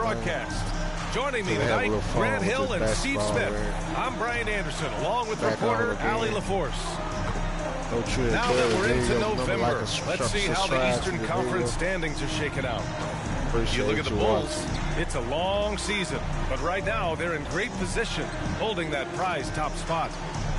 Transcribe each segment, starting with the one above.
broadcast. Joining me tonight, Grant Hill and Steve Smith. I'm Brian Anderson, along with reporter Allie LaForce. Now that we're into November, let's see how the Eastern Conference standings are shaking out. You look at the Bulls, it's a long season, but right now they're in great position, holding that prize top spot.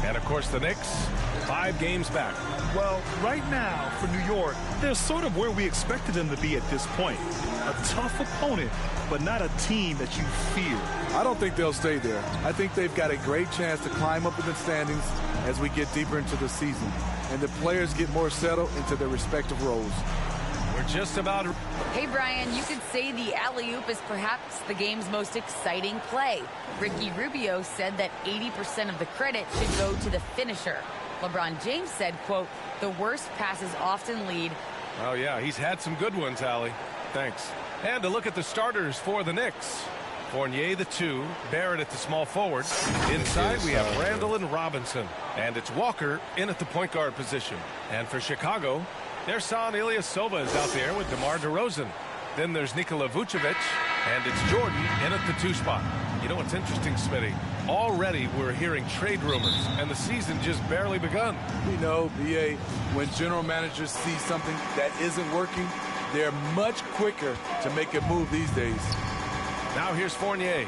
And of course the Knicks, 5 games back. Well, right now for New York, they're sort of where we expected them to be at this point. A tough opponent, but not a team that you fear. I don't think they'll stay there. I think they've got a great chance to climb up in the standings as we get deeper into the season, and the players get more settled into their respective roles. We're just about... Hey, Brian, you could say the alley-oop is perhaps the game's most exciting play. Ricky Rubio said that 80% of the credit should go to the finisher. LeBron James said, quote, the worst passes often lead. Oh, yeah, he's had some good ones, Allie. Thanks. And to look at the starters for the Knicks. Fournier, the 2, Barrett at the small forward. Inside, we have Randall and Robinson. And it's Walker in at the point guard position. And for Chicago, their son Ilyasova is out there with DeMar DeRozan. Then there's Nikola Vucevic, and it's Jordan in at the 2 spot. You know what's interesting, Smitty? Already we're hearing trade rumors, and the season just barely begun. You know, BA, when general managers see something that isn't working, they're much quicker to make a move these days. Now here's Fournier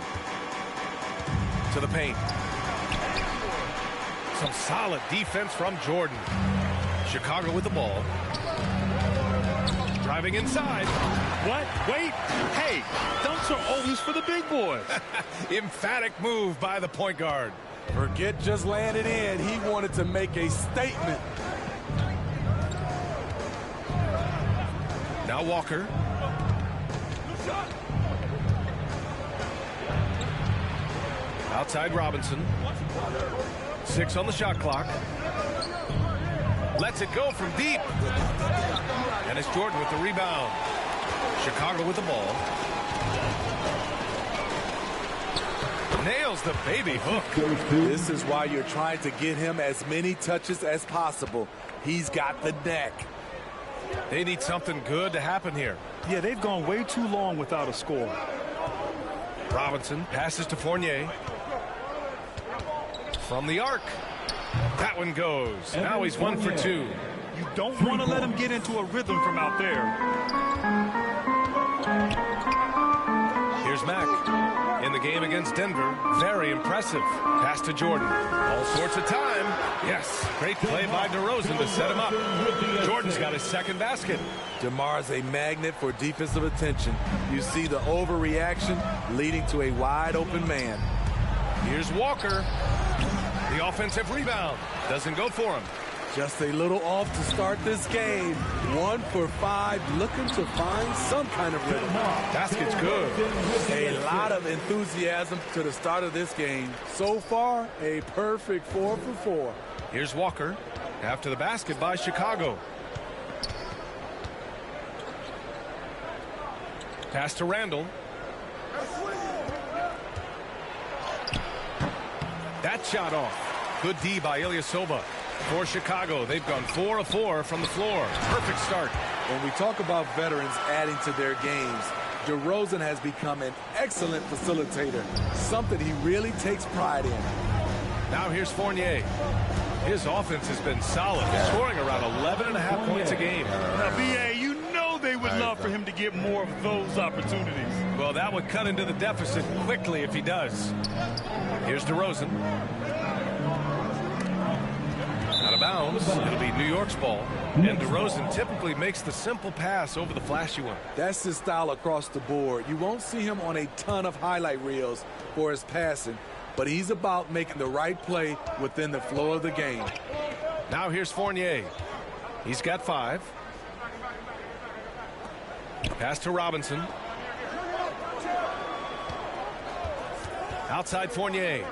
to the paint. Some solid defense from Jordan. Chicago with the ball. Driving inside. What? Wait. Hey, dunks are always for the big boys. Emphatic move by the point guard. Forget just laying it in. He wanted to make a statement. Now Walker. Outside Robinson. 6 on the shot clock. Lets it go from deep. And it's Jordan with the rebound. Chicago with the ball. Nails the baby hook. This is why you're trying to get him as many touches as possible. He's got the neck. They need something good to happen here. Yeah, they've gone way too long without a score. Robinson passes to Fournier. From the arc. That one goes. Now he's 1 for 2. You don't want to let him get into a rhythm from out there. Here's Mack in the game against Denver. Very impressive. Pass to Jordan. All sorts of time. Yes, great play by DeRozan to set him up. Jordan's got his second basket. DeMar's a magnet for defensive attention. You see the overreaction leading to a wide open man. Here's Walker. The offensive rebound. Doesn't go for him. Just a little off to start this game. 1 for 5, looking to find some kind of rhythm. Basket's good. A lot of enthusiasm to the start of this game. So far, a perfect 4 for 4. Here's Walker after the basket by Chicago. Pass to Randall. That shot off. Good D by Ilyasova. For Chicago, they've gone 4 of 4 from the floor. Perfect start. When we talk about veterans adding to their games, DeRozan has become an excellent facilitator, something he really takes pride in. Now here's Fournier. His offense has been solid, scoring around 11.5 points a game. Now, B.A., you know they would love for him to get more of those opportunities. Well, that would cut into the deficit quickly if he does. Here's DeRozan. Out of bounds. It'll be New York's ball. And DeRozan typically makes the simple pass over the flashy one. That's his style across the board. You won't see him on a ton of highlight reels for his passing, but he's about making the right play within the flow of the game. Now here's Fournier. He's got 5. Pass to Robinson. Outside Fournier.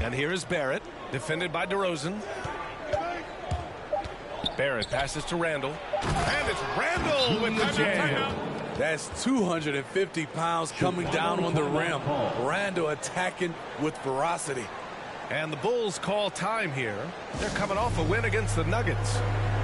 And here is Barrett, defended by DeRozan. Barrett passes to Randall. And it's Randall with the jam. That's 250 pounds coming down on the rim. Randall attacking with ferocity. And the Bulls call time here. They're coming off a win against the Nuggets.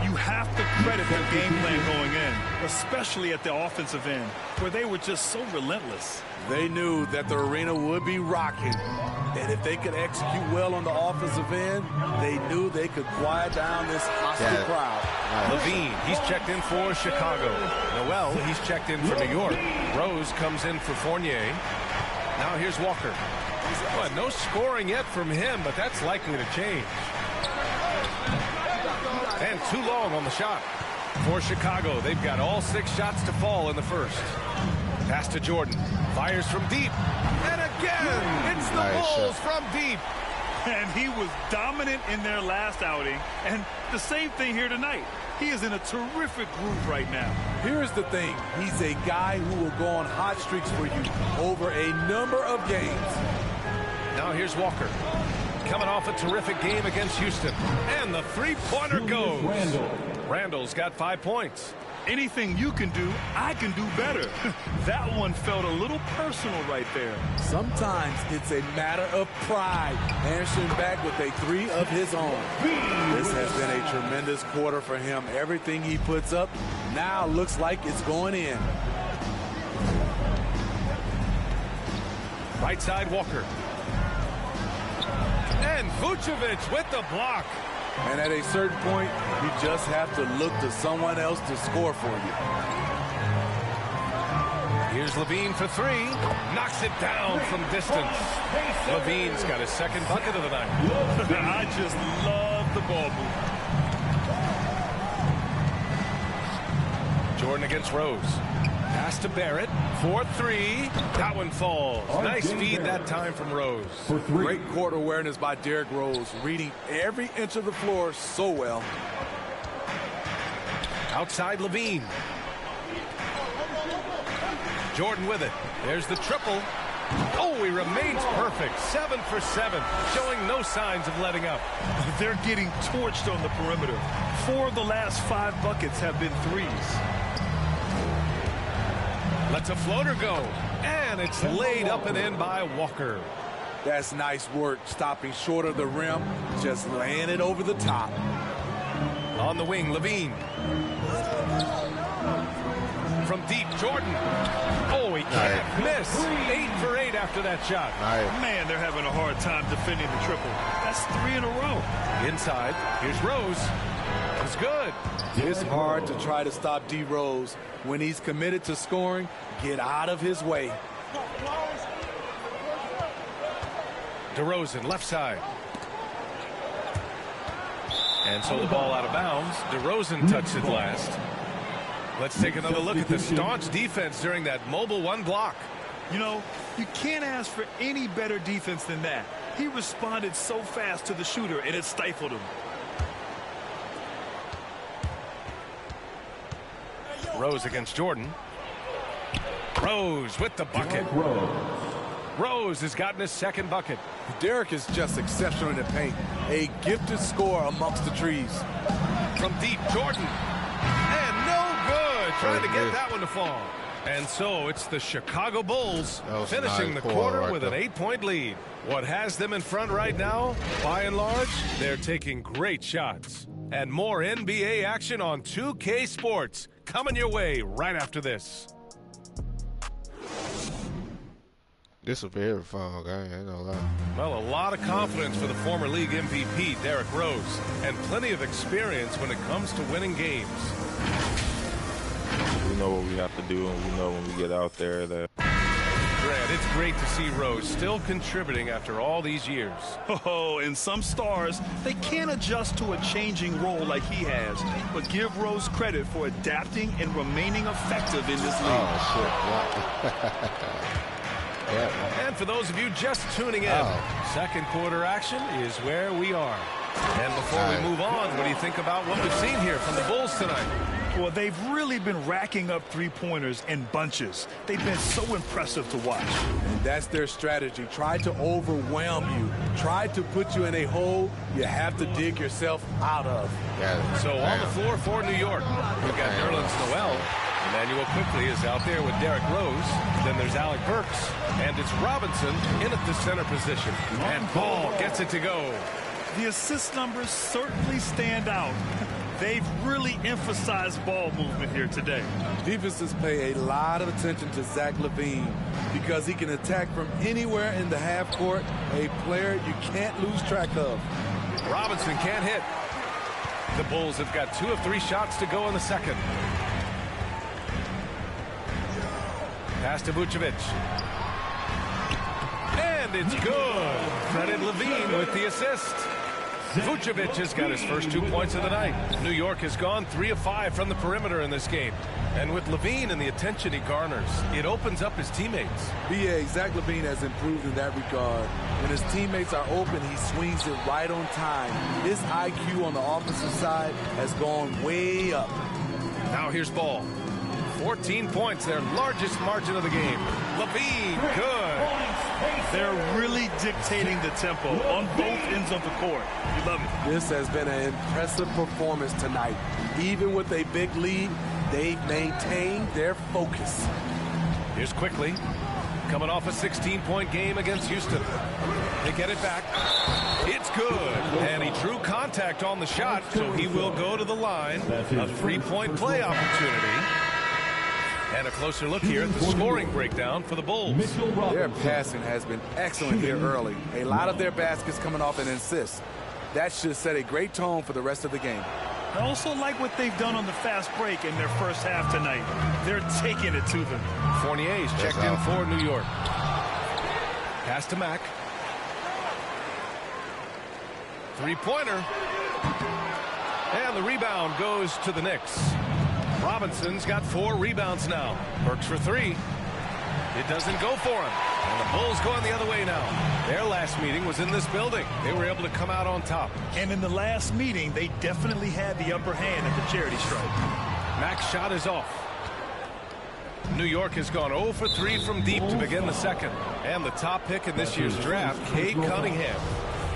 You have to credit their game plan going in, especially at the offensive end, where they were just so relentless. They knew that the arena would be rocking, and if they could execute well on the offensive end, they knew they could quiet down this hostile crowd. Levine, he's checked in for Chicago. Noel, he's checked in for New York. Rose comes in for Fournier. Now here's Walker. Well, no scoring yet from him, but that's likely to change. And too long on the shot. For Chicago, they've got all 6 shots to fall in the first. Pass to Jordan. Fires from deep. And again, it's the Bulls from deep. And he was dominant in their last outing. And the same thing here tonight. He is in a terrific groove right now. Here's the thing. He's a guy who will go on hot streaks for you over a number of games. Now here's Walker. Coming off a terrific game against Houston. And the three-pointer goes. Randall's got 5 points. Anything you can do, I can do better. That one felt a little personal right there. Sometimes it's a matter of pride. Answering back with a 3 of his own. This has been a tremendous quarter for him. Everything he puts up now looks like it's going in. Right side, Walker. And Vucevic with the block. And at a certain point, you just have to look to someone else to score for you. Here's Levine for 3. Knocks it down from distance. Levine's got his 2nd bucket of the night. I just love the ball move. Jordan against Rose. Pass to Barrett. 4-3. That one falls. Nice feed that time from Rose. Great court awareness by Derrick Rose, reading every inch of the floor so well. Outside Levine. Jordan with it. There's the triple. Oh, he remains perfect. 7 for 7, showing no signs of letting up. They're getting torched on the perimeter. 4 of the last 5 buckets have been threes. Lets a floater go. And it's laid up and in by Walker. That's nice work, stopping short of the rim, just laying it over the top. On the wing, Levine. From deep, Jordan. Oh, he can't miss. 8 for 8 after that shot. Man, they're having a hard time defending the triple. That's 3 in a row. Inside, here's Rose. It's good. It's hard to try to stop D. Rose. When he's committed to scoring, get out of his way. DeRozan, left side. And so the ball out of bounds. DeRozan touched it last. Let's take another look at the staunch defense during that mobile 1 block. You know, you can't ask for any better defense than that. He responded so fast to the shooter, and it stifled him. Rose against Jordan. Rose with the bucket. Rose has gotten his 2nd bucket. Derrick is just exceptional in the paint. A gifted scorer amongst the trees. From deep, Jordan. And no good. Trying to get that one to fall. And so it's the Chicago Bulls finishing the quarter with an 8-point lead. What has them in front right now, by and large, they're taking great shots. And more NBA action on 2K Sports coming your way right after this. This will be a fun game, I ain't gonna lie. Well, a lot of confidence for the former league MVP, Derrick Rose, and plenty of experience when it comes to winning games. We know what we have to do, and we know when we get out there that... Grant, it's great to see Rose still contributing after all these years. Oh, and some stars, they can't adjust to a changing role like he has. But give Rose credit for adapting and remaining effective in this league. Oh, shit. Yeah. And for those of you just tuning in, 2nd quarter action is where we are. And before we move on, what do you think about what we've seen here from the Bulls tonight? Well, they've really been racking up 3-pointers in bunches. They've been so impressive to watch. And that's their strategy. Try to overwhelm you. Try to put you in a hole you have to dig yourself out of. So on the floor for New York, we've got Nerlens Noel. Emmanuel quickly is out there with Derrick Rose. Then there's Alec Burks. And it's Robinson in at the center position. And Paul gets it to go. The assist numbers certainly stand out. They've really emphasized ball movement here today. Defenses pay a lot of attention to Zach LaVine because he can attack from anywhere in the half court, a player you can't lose track of. Robinson can't hit. The Bulls have got 2 of 3 shots to go in the second. Pass to Vucevic. And it's good. Credit LaVine with the assist. Vucevic has got his first 2 points of the night. New York has gone 3 of 5 from the perimeter in this game. And with LaVine and the attention he garners, it opens up his teammates. B.A. Zach LaVine has improved in that regard. When his teammates are open, he swings it right on time. His IQ on the offensive side has gone way up. Now here's Ball. 14 points, their largest margin of the game. LaVine, good. They're really dictating the tempo on both ends of the court. You love it. This has been an impressive performance tonight. Even with a big lead, they've maintained their focus. Here's Quickly, coming off a 16-point game against Houston. They get it back. It's good. And he drew contact on the shot, so he will go to the line. A 3-point play opportunity. And a closer look here at the scoring breakdown for the Bulls. Their passing has been excellent here early. A lot of their baskets coming off an assist. That should set a great tone for the rest of the game. I also like what they've done on the fast break in their first half tonight. They're taking it to them. Fournier's checked in for New York. Pass to Mack. Three-pointer. And the rebound goes to the Knicks. Robinson's got 4 rebounds now. Burks for 3. It doesn't go for him. And the Bulls going the other way now. Their last meeting was in this building. They were able to come out on top. And in the last meeting, they definitely had the upper hand at the charity stripe. Mack's shot is off. New York has gone 0 for 3 from deep to begin the second. And the top pick in this year's draft, Cade Cunningham.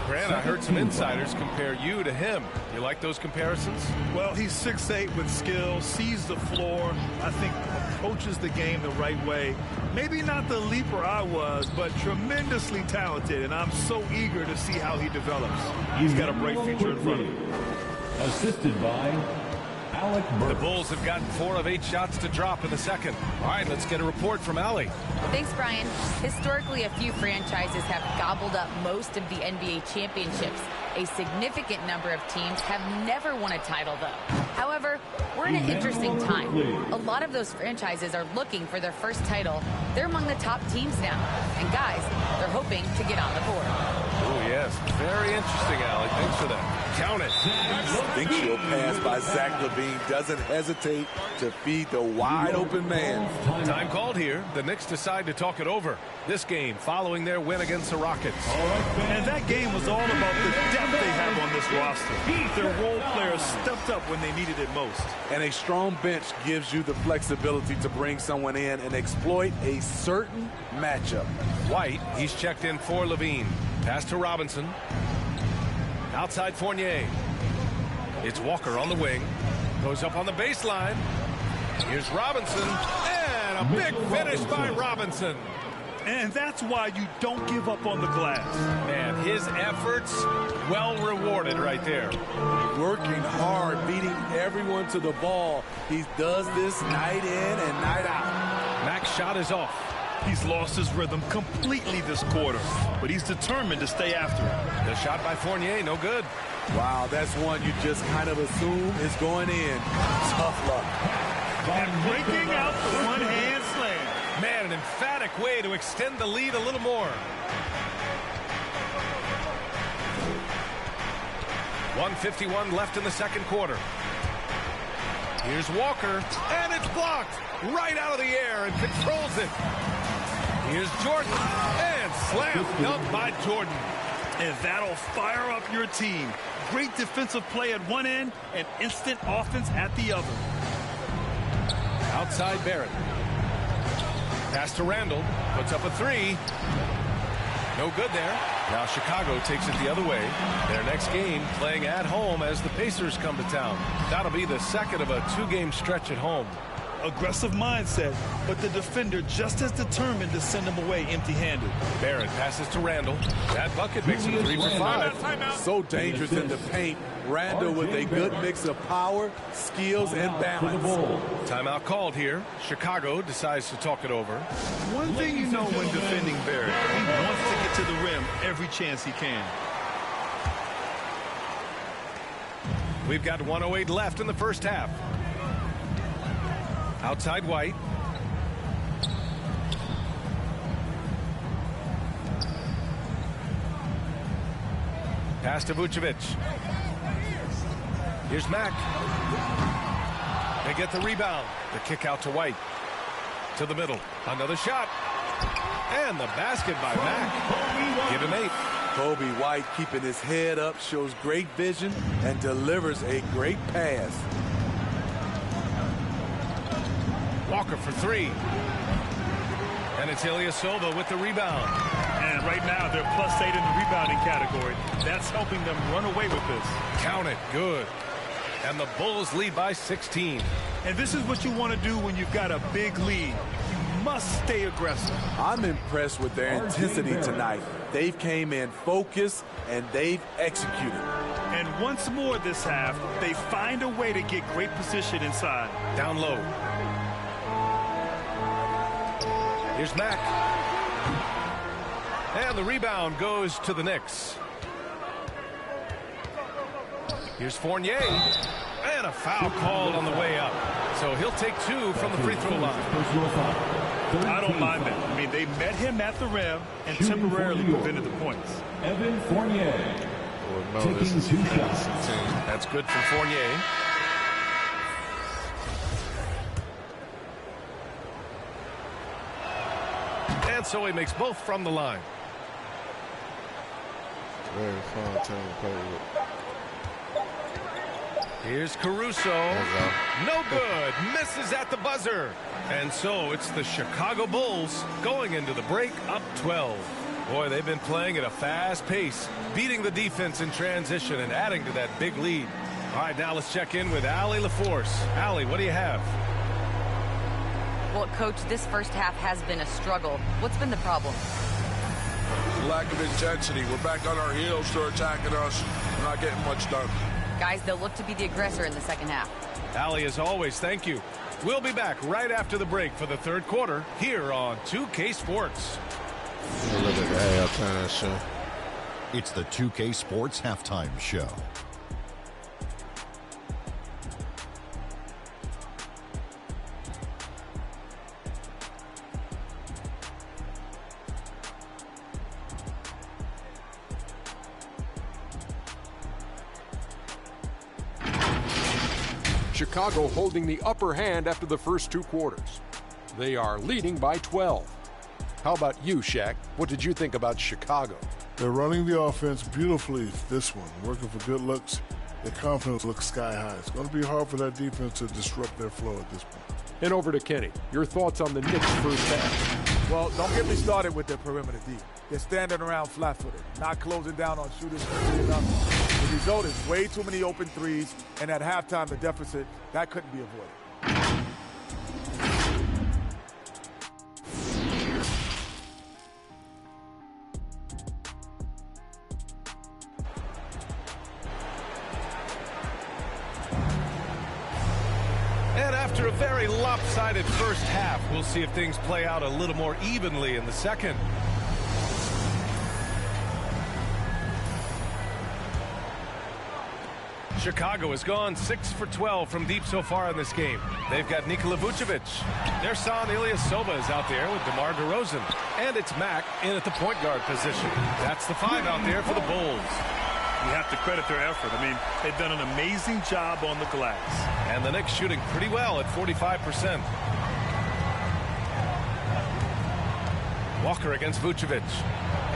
Grant, I heard some insiders compare you to him. You like those comparisons? Well, he's 6'8" with skill, sees the floor, I think approaches the game the right way. Maybe not the leaper I was, but tremendously talented, and I'm so eager to see how he develops. He's got a bright future in front of him. Assisted by Alec Burks. The Bulls have gotten 4 of 8 shots to drop in the second. All right, let's get a report from Allie. Thanks, Brian. Historically, a few franchises have gobbled up most of the NBA championships. A significant number of teams have never won a title, though. However, we're in an interesting time. A lot of those franchises are looking for their first title. They're among the top teams now. And guys, they're hoping to get on the board. Oh, yes. Very interesting, Allie. Thanks for that. Count it. Instinctual pass by Zach LaVine doesn't hesitate to feed the wide open man. Time called here. The Knicks decide to talk it over. This game following their win against the Rockets. And that game was all about the depth they have on this roster. Their role players stepped up when they needed it most. And a strong bench gives you the flexibility to bring someone in and exploit a certain matchup. White, he's checked in for LaVine. Pass to Robinson. Outside Fournier. It's Walker on the wing. Goes up on the baseline. Here's Robinson. And a big finish by Robinson. And that's why you don't give up on the glass. Man, his efforts well rewarded right there. Working hard, beating everyone to the ball. He does this night in and night out. Mack's shot is off. He's lost his rhythm completely this quarter, but he's determined to stay after it. The shot by Fournier, no good. Wow, that's one you just kind of assume is going in. Tough luck. And breaking out the one-hand slam. Man, an emphatic way to extend the lead a little more. 1:51 left in the second quarter. Here's Walker, and it's blocked right out of the air and controls it. Here's Jordan, and slam dunk by Jordan. And that'll fire up your team. Great defensive play at one end and instant offense at the other. Outside Barrett. Pass to Randall, puts up a 3. No good there. Now Chicago takes it the other way. Their next game playing at home as the Pacers come to town. That'll be the second of a 2-game stretch at home. aggressive mindset, but the defender just as determined to send him away empty-handed. Barrett passes to Randall. That bucket makes him 3 for 5. So dangerous in the paint. Randall with a good mix of power, skills, and balance. Timeout called here. Chicago decides to talk it over. One thing you know when defending Barrett, he wants to get to the rim every chance he can. We've got 1:08 left in the first half. Outside White. Pass to Vucevic. Here's Mack. They get the rebound. The kick out to White. To the middle. Another shot. And the basket by Mack. Give him 8. Kobe White keeping his head up, shows great vision, and delivers a great pass. Walker for 3. And it's Ilyasova with the rebound. And right now they're +8 in the rebounding category. That's helping them run away with this. Count it. Good. And the Bulls lead by 16. And this is what you want to do when you've got a big lead. You must stay aggressive. I'm impressed with their intensity tonight. They've came in focused, and they've executed. And once more this half, they find a way to get great position inside. Down low. Here's Mack. And the rebound goes to the Knicks. Here's Fournier. And a foul called on the way up. So he'll take 2 from the free throw line. I don't mind that. I mean, they met him at the rim and temporarily prevented the points. Evan Fournier. Well, no, this is Taking 2 shots. That's good from Fournier. And so he makes both from the line. Very fun team to play with. Here's Caruso. No good. Misses at the buzzer. And so it's the Chicago Bulls going into the break up 12. Boy, they've been playing at a fast pace, beating the defense in transition and adding to that big lead. All right, now let's check in with Allie LaForce. Allie, what do you have? Well, Coach, this first half has been a struggle. What's been the problem? Lack of intensity. We're back on our heels. They're attacking us. We're not getting much done. Guys, they'll look to be the aggressor in the second half. Allie, as always, thank you. We'll be back right after the break for the third quarter here on 2K Sports. Look at the halftime show. It's the 2K Sports Halftime Show. Chicago holding the upper hand after the first 2 quarters. They are leading by 12. How about you, Shaq? What did you think about Chicago? They're running the offense beautifully this one, working for good looks. Their confidence looks sky high. It's going to be hard for that defense to disrupt their flow at this point. And over to Kenny. Your thoughts on the Knicks' first half? Well, don't get me started with their perimeter D. They're standing around flat-footed, not closing down on shooters quickly enough. The result is way too many open threes, and at halftime, the deficit, that couldn't be avoided. And after a very lopsided first half, we'll see if things play out a little more evenly in the second. Chicago has gone 6 for 12 from deep so far in this game. They've got Nikola Vucevic. Their son Ilyasova is out there with DeMar DeRozan. And it's Mack in at the point guard position. That's the 5 out there for the Bulls. You have to credit their effort. I mean, they've done an amazing job on the glass. And the Knicks shooting pretty well at 45%. Walker against Vucevic.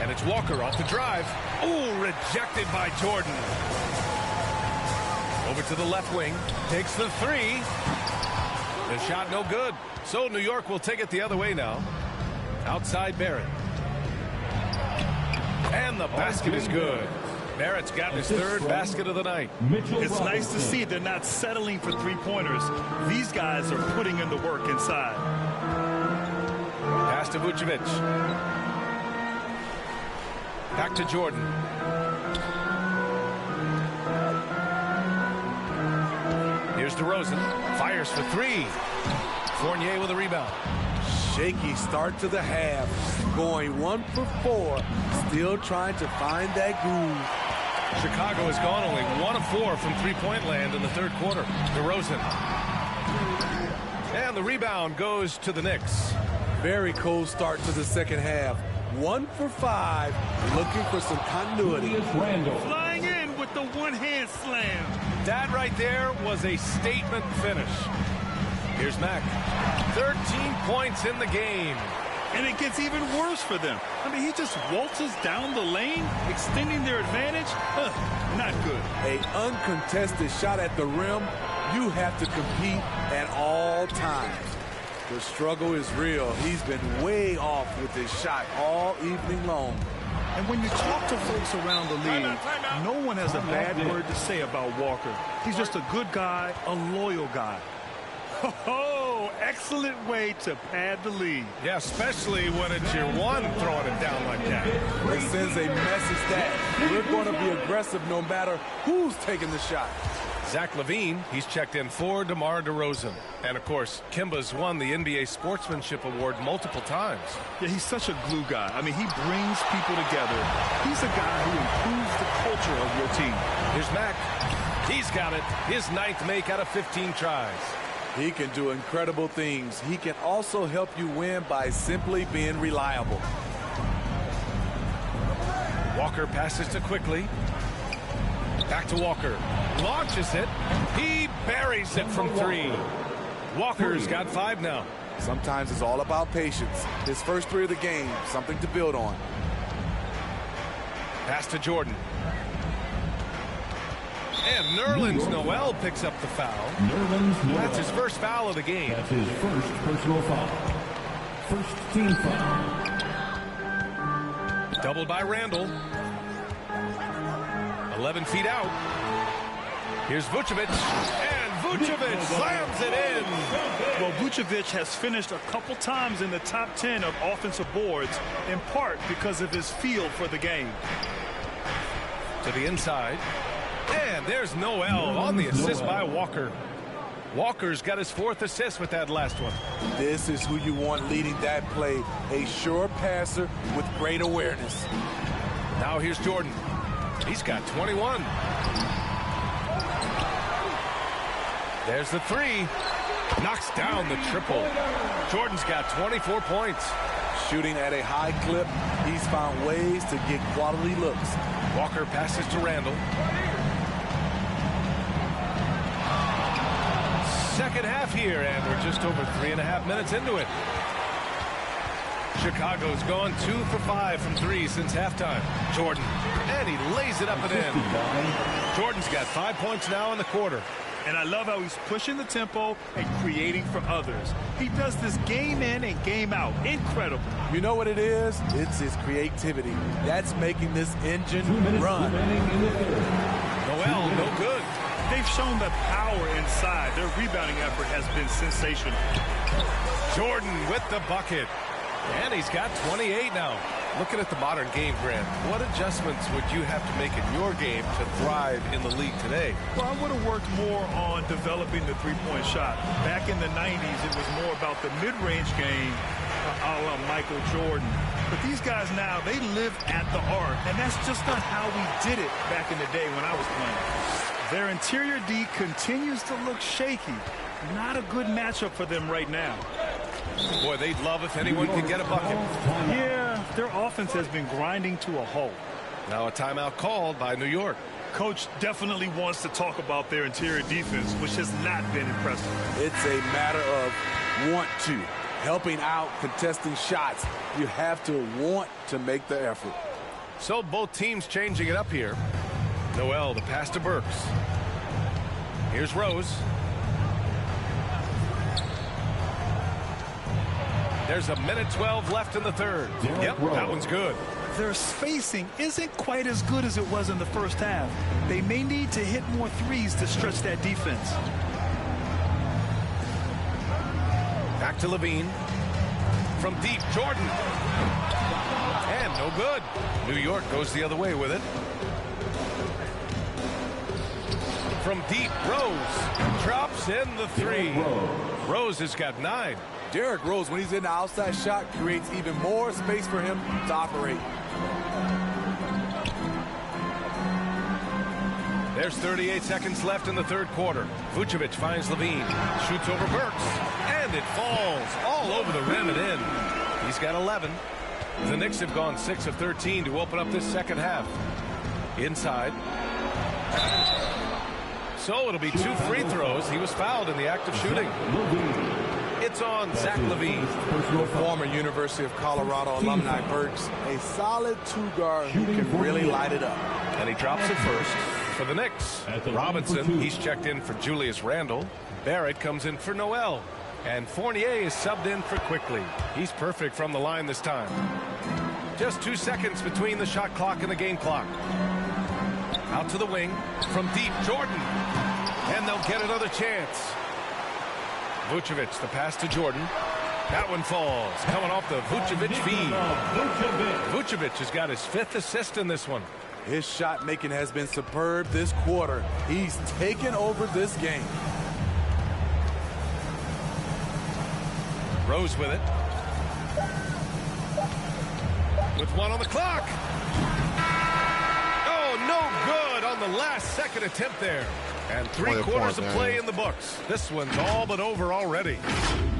And it's Walker off the drive. Ooh, rejected by Jordan. Over to the left wing. Takes the 3. The shot no good. So New York will take it the other way now. Outside Barrett. And the basket is good. Barrett's got his third basket of the night. It's nice to see they're not settling for three-pointers. These guys are putting in the work inside. Pass to Vucevic. Back to Jordan. Here's DeRozan. Fires for three. Fournier with a rebound. Shaky start to the half. Going 1 for 4. Still trying to find that groove. Chicago has gone only 1 of 4 from three-point land in the third quarter. DeRozan. And the rebound goes to the Knicks. Very cold start to the second half. 1 for 5. Looking for some continuity. Flying in with the one-hand slam. That right there was a statement finish. Here's Mack. 13 points in the game. And it gets even worse for them. I mean, he just waltzes down the lane, extending their advantage. Not good. An uncontested shot at the rim. You have to compete at all times. The struggle is real. He's been way off with his shot all evening long. And when you talk to folks around the league, no one has a bad word to say about Walker. He's just a good guy, a loyal guy. Oh, excellent way to pad the lead. Yeah, especially when it's your one throwing it down like that. It sends a message that we're going to be aggressive no matter who's taking the shot. Zach LaVine, he's checked in for DeMar DeRozan. And, of course, Kimba's won the NBA Sportsmanship Award multiple times. Yeah, he's such a glue guy. I mean, he brings people together. He's a guy who improves the culture of your team. Here's Mack. He's got it. His 9th make out of 15 tries. He can do incredible things. He can also help you win by simply being reliable. Walker passes to Quickly. Back to Walker. Launches it. He buries it from 3. Walker's got 5 now. Sometimes it's all about patience. His first 3 of the game, something to build on. Pass to Jordan. And Nerlens Noel picks up the foul. That's his first foul of the game. That's his first personal foul. First team foul. Doubled by Randall. 11 feet out. Here's Vucevic. And Vucevic slams it in. Well, Vucevic has finished a couple times in the top 10 of offensive boards, in part because of his feel for the game. To the inside. And there's Noel on the assist by Walker. Walker's got his 4th assist with that last one. This is who you want leading that play. A sure passer with great awareness. Now here's Jordan. He's got 21. There's the 3. Knocks down the triple. Jordan's got 24 points. Shooting at a high clip, he's found ways to get quality looks. Walker passes to Randall. Second half here, and we're just over 3.5 minutes into it. Chicago's gone 2 for 5 from 3 since halftime. Jordan, and he lays it up and in. Jordan's got 5 points now in the quarter. And I love how he's pushing the tempo and creating for others. He does this game in and game out. Incredible. You know what it is? It's his creativity. That's making this engine run. Noel, no good. They've shown the power inside. Their rebounding effort has been sensational. Jordan with the bucket. And he's got 28 now. Looking at the modern game, Grant, what adjustments would you have to make in your game to thrive in the league today? Well, I would have worked more on developing the three-point shot. Back in the 90s, it was more about the mid-range game, a la Michael Jordan. But these guys now, they live at the arc, and that's just not how we did it back in the day when I was playing. Their interior D continues to look shaky. Not a good matchup for them right now. Boy, they'd love if anyone could get a bucket. Yeah, their offense has been grinding to a halt. Now a timeout called by New York. Coach definitely wants to talk about their interior defense, which has not been impressive. It's a matter of want to. Helping out, contesting shots. You have to want to make the effort. So both teams changing it up here. Noel, the pass to Burks. Here's Rose. There's 1:12 left in the third. Yep, that one's good. Their spacing isn't quite as good as it was in the first half. They may need to hit more threes to stretch that defense. Back to Levine. From deep, Jordan. And no good. New York goes the other way with it. From deep, Rose drops in the three. Rose has got 9. Derrick Rose, when he's in the outside shot, creates even more space for him to operate. There's 38 seconds left in the third quarter. Vucevic finds Levine, shoots over Burks, and it falls all over the rim and in. He's got 11. The Knicks have gone 6 of 13 to open up this second half. Inside. So it'll be 2 free throws. He was fouled in the act of shooting. It's on Zach LaVine. Former University of Colorado alumni Burks, a solid 2-guard who can really light it up. And he drops it first for the Knicks. Robinson, he's checked in for Julius Randle. Barrett comes in for Noel. And Fournier is subbed in for Quickly. He's perfect from the line this time. Just 2 seconds between the shot clock and the game clock. Out to the wing. From deep, Jordan. And they'll get another chance. Vucevic, the pass to Jordan. That one falls. Coming off the Vucevic feed. Vucevic has got his 5th assist in this one. His shot making has been superb this quarter. He's taken over this game. Rose with it. With 1 on the clock. Oh, no good on the last second attempt there. And 3 quarters of play in the books. This one's all but over already.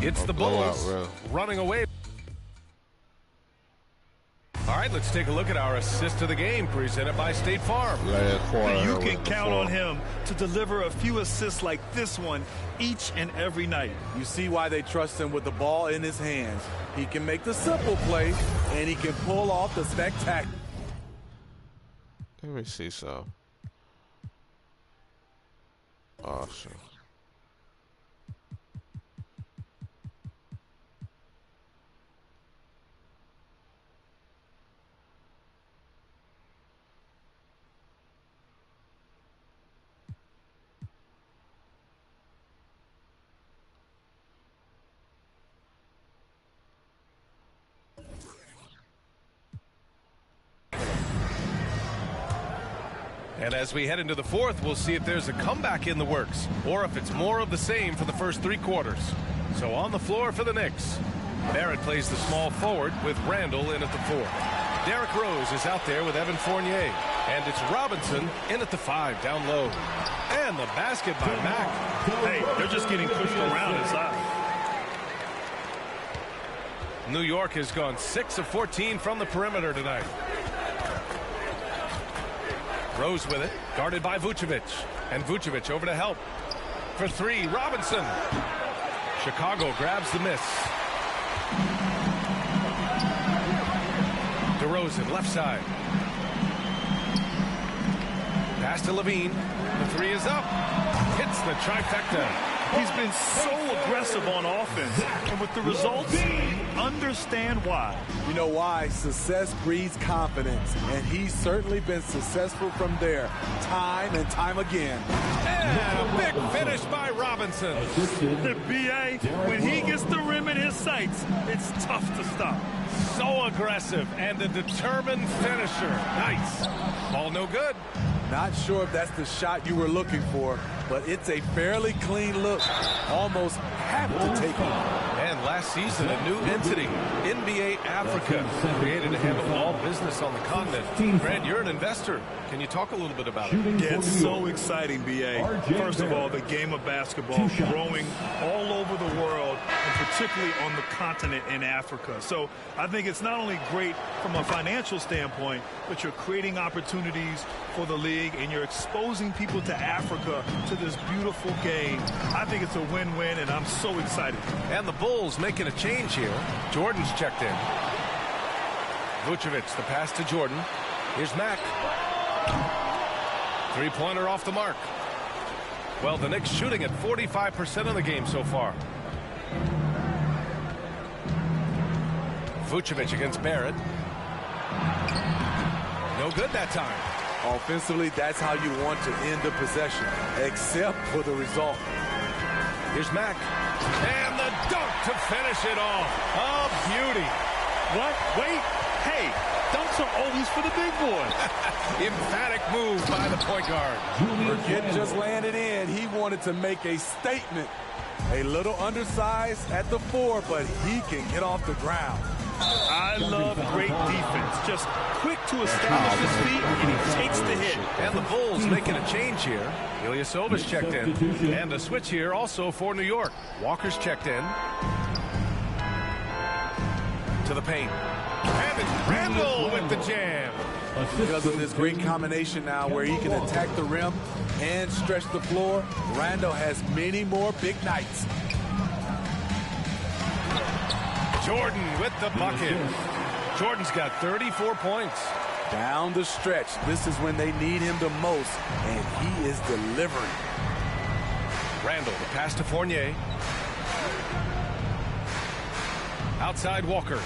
It's the Bulls running away. All right, let's take a look at our assist of the game presented by State Farm. You can count on him to deliver a few assists like this one each and every night. You see why they trust him with the ball in his hands. He can make the simple play, and he can pull off the spectacular. Let me see so. Awesome. And as we head into the fourth, we'll see if there's a comeback in the works or if it's more of the same for the first 3 quarters. So on the floor for the Knicks, Barrett plays the small forward with Randle in at the 4. Derrick Rose is out there with Evan Fournier. And it's Robinson in at the 5 down low. And the basket by Mack. Hey, they're just getting pushed around inside. New York has gone 6 of 14 from the perimeter tonight. Rose with it, guarded by Vucevic. And Vucevic over to help. For 3, Robinson. Chicago grabs the miss. DeRozan, left side. Pass to Levine. The 3 is up. Hits the trifecta. He's been so aggressive on offense. And with the results, understand why. You know why? Success breeds confidence. And he's certainly been successful from there, time and time again. And a big finish by Robinson. The BA, when he gets the rim in his sights, it's tough to stop. So aggressive and a determined finisher. Nice. Ball no good. Not sure if that's the shot you were looking for, but it's a fairly clean look. Almost have to take it. And last season, a new entity, NBA Africa, created to handle all business on the continent. Grant, you're an investor. Can you talk a little bit about it? Yeah, it's so exciting, BA. First of all, the game of basketball growing all over the world, and particularly on the continent in Africa. So I think it's not only great from a financial standpoint, but you're creating opportunities for the league, and you're exposing people to Africa to this beautiful game. I think it's a win-win, and I'm so excited. And the Bulls making a change here. Jordan's checked in. Vucevic, the pass to Jordan. Here's Mack. 3-pointer off the mark. Well, the Knicks shooting at 45% of the game so far. Vucevic against Barrett. No good that time. Offensively, that's how you want to end the possession, except for the result. Here's Mack. And the dunk to finish it off. A beauty. What? Wait. Hey, dunks are always for the big boys. Emphatic move by the point guard. Forget just landed in. He wanted to make a statement. A little undersized at the 4, but he can get off the ground. I love great defense. Just quick to establish his feet, and he takes the hit. And the Bulls making a change here. Ilyasovas checked in. And a switch here also for New York. Walker's checked in. To the paint. And it's Randle with the jam. Because of this great combination now where he can attack the rim and stretch the floor, Randle has many more big nights. Jordan with the bucket. Jordan's got 34 points. Down the stretch, this is when they need him the most, and he is delivering. Randle, the pass to Fournier. Outside Walker.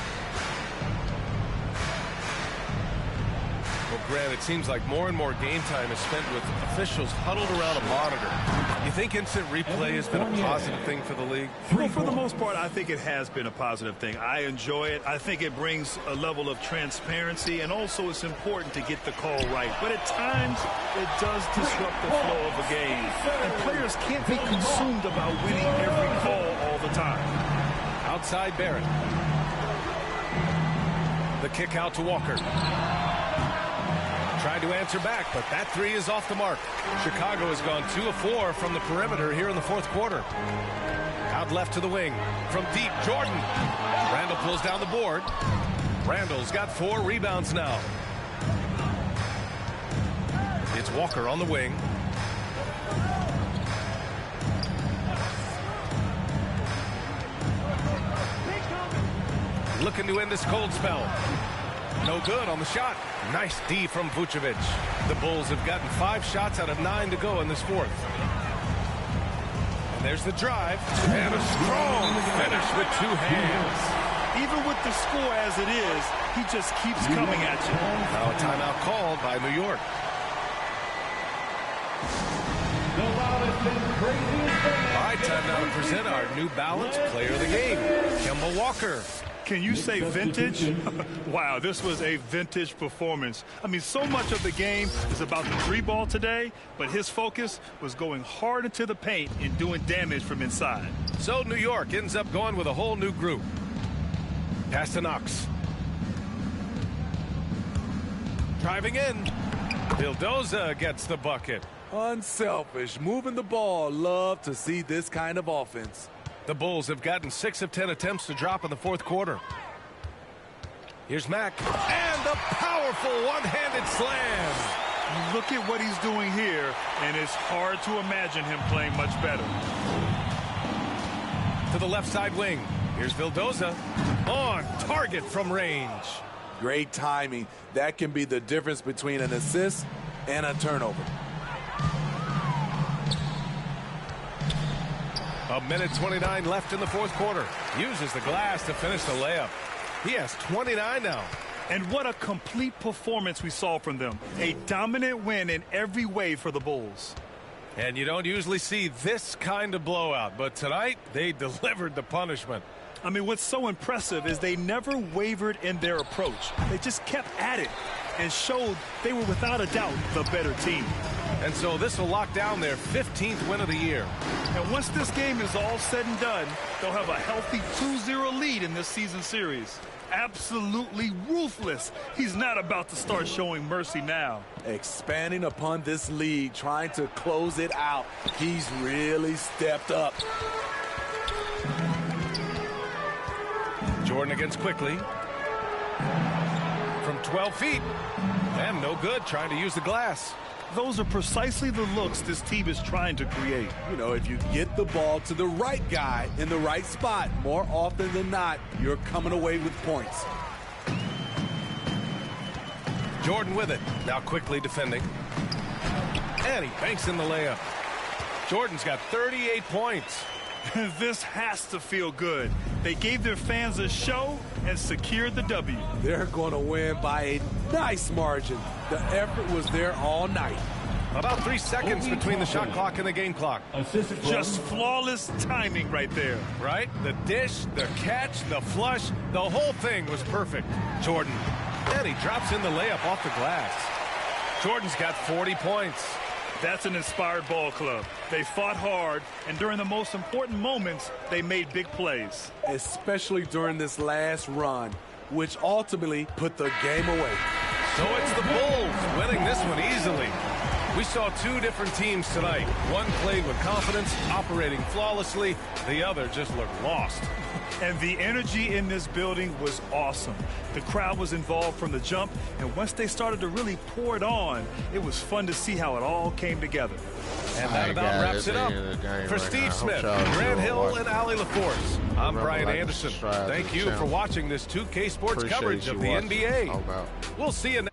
Well, Grant, it seems like more and more game time is spent with officials huddled around a monitor. You think instant replay has been a positive thing for the league? Well, for the most part, I think it has been a positive thing. I enjoy it. I think it brings a level of transparency, and also it's important to get the call right. But at times, it does disrupt the flow of a game. And players can't be consumed about winning every call all the time. Outside Barrett. The kick out to Walker. Tried to answer back, but that three is off the mark. Chicago has gone 2 of 4 from the perimeter here in the fourth quarter. Out left to the wing. From deep, Jordan. Randle pulls down the board. Randle's got 4 rebounds now. It's Walker on the wing. Looking to end this cold spell. No good on the shot. Nice D from Vucevic. The Bulls have gotten 5 shots out of 9 to go in this fourth. And there's the drive. And a strong finish with 2 hands. Even with the score as it is, he just keeps coming at you. Now a timeout called by New York. All right, time now to present our New Balance Player of the Game, Kemba Walker. Can you say vintage? Wow, this was a vintage performance. I mean, so much of the game is about the 3-ball today, but his focus was going hard into the paint and doing damage from inside. So New York ends up going with a whole new group. Pass to Knox. Driving in. Vildoza gets the bucket. Unselfish, moving the ball. Love to see this kind of offense. The Bulls have gotten 6 of 10 attempts to drop in the fourth quarter. Here's Mack. And a powerful one-handed slam. You look at what he's doing here, and it's hard to imagine him playing much better. To the left side wing. Here's Vildoza. On target from range. Great timing. That can be the difference between an assist and a turnover. A minute 29 left in the fourth quarter. Uses the glass to finish the layup. He has 29 now. And what a complete performance we saw from them. A dominant win in every way for the Bulls. And you don't usually see this kind of blowout, but tonight they delivered the punishment. I mean, what's so impressive is they never wavered in their approach. They just kept at it and showed they were without a doubt the better team. And so this will lock down their 15th win of the year. And once this game is all said and done, they'll have a healthy 2-0 lead in this season series. Absolutely ruthless. He's not about to start showing mercy now. Expanding upon this lead, trying to close it out. He's really stepped up. Jordan against Quickly. From 12 feet. And no good, trying to use the glass. Those are precisely the looks this team is trying to create. You know, if you get the ball to the right guy in the right spot, more often than not, you're coming away with points. Jordan with it. Now Quickly defending. And he banks in the layup. Jordan's got 38 points. This has to feel good. They gave their fans a show and secured the W. They're going to win by a nice margin. The effort was there all night. About 3 seconds between the shot clock and the game clock. Just flawless timing right there. Right? The dish, the catch, the flush, the whole thing was perfect. Jordan. And he drops in the layup off the glass. Jordan's got 40 points. That's an inspired ball club. They fought hard, and during the most important moments, they made big plays. Especially during this last run, which ultimately put the game away. So it's the Bulls winning this one easily. We saw two different teams tonight. One played with confidence, operating flawlessly. The other just looked lost. And the energy in this building was awesome. The crowd was involved from the jump, and once they started to really pour it on, it was fun to see how it all came together. And that about wraps it up. For Steve Smith, Grant Hill, and Allie LaForce, I'm Brian Anderson. Thank you for watching this 2K Sports coverage of the NBA. We'll see you next.